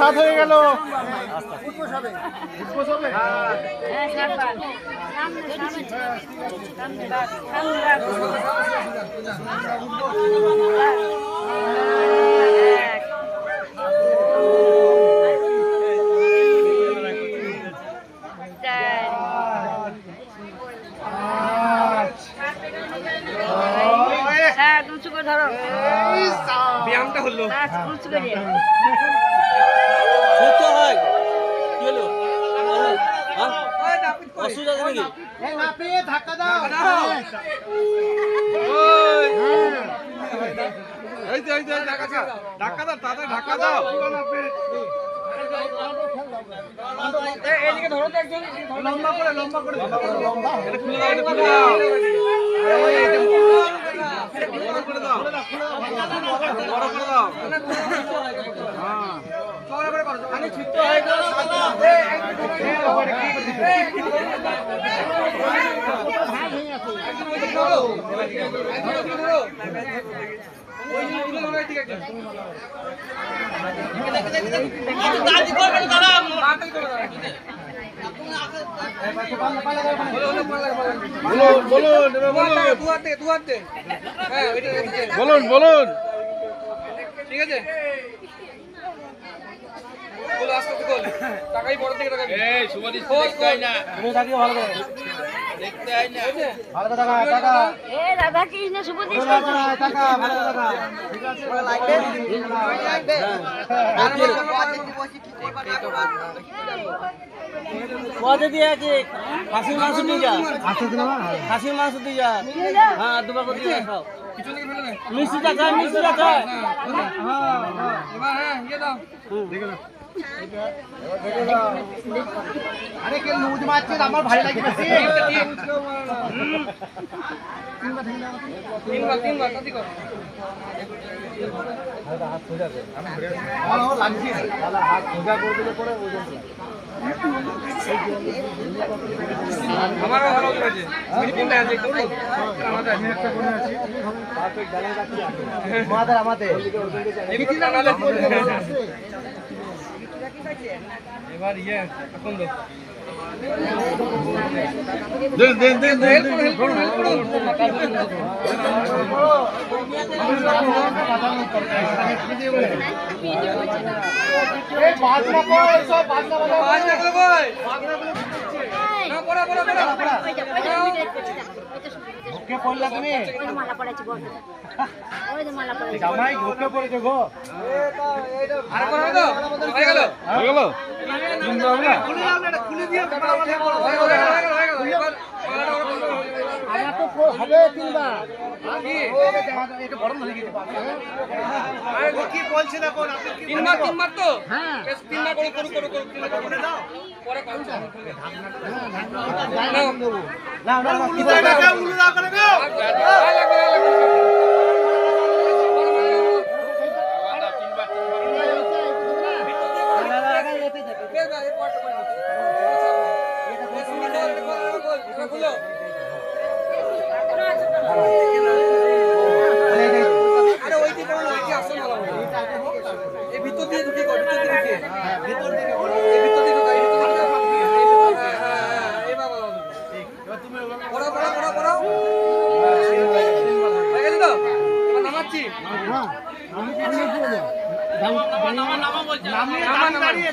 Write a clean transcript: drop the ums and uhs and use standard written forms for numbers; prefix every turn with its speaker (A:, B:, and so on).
A: সাত হয়ে গেল। ব্যায়ামটা হলো ধাক্কা দাও। ধাক্কা দাও, তাড়াতাড়ি ধাক্কা দাও। এদিকে ধরো তো একজন, লম্বা করে লম্বা করে এটা খুলে দাও, এটা খুলে দাও, বড় করে দাও, বড় করে দাও। হ্যাঁ বড় করে করো, আমি ছিটতে হয়ে গেল। বলুন বলুন, ঠিক আছে বলো, আস্তে আস্তে বল। টাকাই বড় থেকে টাকা এই সুবদিস দেখতে হয় না, তুমি থাকিও ভালো করে দেখতে হয় না, ভালো করে টাকা টাকা এ দাদা কি না সুবদিস টাকা টাকা ভালো টাকা, ঠিক আছে লাগবে লাগবে। আর বসি কি করবে কত দিয়ে আছে? খাসির মাংস দিয়ে যা, খাসির মাংস দিয়ে যা। হ্যাঁ দুবার করে দিয়ে খাও, কিছু থেকে ফেলে না। মিষ্টি টাকা মিষ্টি টাকা। হ্যাঁ এবার হ্যাঁ ইয়ে দাও, দেখো না আরে কে লুজ মারছে, আমার ভালো লাগে বেশি। তিনবার কত কর হাত সোজা করে, আমি ধরে আমার লাগছে তাহলে হাত সোজা করে দিলে পরে ওজন আমারও ভালো হয়েছে। মিটিংটা আছে একটু আমাদের আমি একটা কোণে আছি, পারফেক্ট ব্যালেন্স আছে আমাদের মিটিংটা নালে এবার ইয়ে এখন দাও, দেন দেন দেন দেন হেল্প করুন হেল্প করুন। এই বাদ না কই, সব বাদ না বলো, বাদ না কই বাদ না বলো না, পড়া পড়া পড়া ওকে পড়লা তুমি, ওই মালা পড়াছি বল, ওই যে মালা পড়াছি জামাই ওকে পড়েছো গো। আর কোন হবে তো হয়ে গেল হয়ে গেল, তিনটা হবে না, খুলে দাও না, এটা খুলে দিও, হয়ে গেল এবার আয়া তো হবে তিনবার। কি এটা বড় হয়ে গেছে, আরে কি বলছ না কোন আপনি কি তিনবার তো হ্যাঁ তিনবার করে করু করু করু তিনবার করে দাও, পরে পাঁচ না না না উলু দাও করে দাও, আরে ওই দিকে করো, ওই কি আসল ভালো হবে, এই ভিতর দিয়ে ঢুকে কর, ভিতর দিয়ে ঢুকে, হ্যাঁ ভিতর দিকে করো, এই ভিতর দিয়ে ঢুকাই, ভিতর দিয়ে ঢুকাই, হ্যাঁ এই বাবা ঠিক, এবার তুমি পড়ো পড়ো পড়ো পড়ো হয়ে গেছে তো, এবার নামাচ্ছি। হ্যাঁ আমি নামা বলছি, নামা দাঁড়িয়ে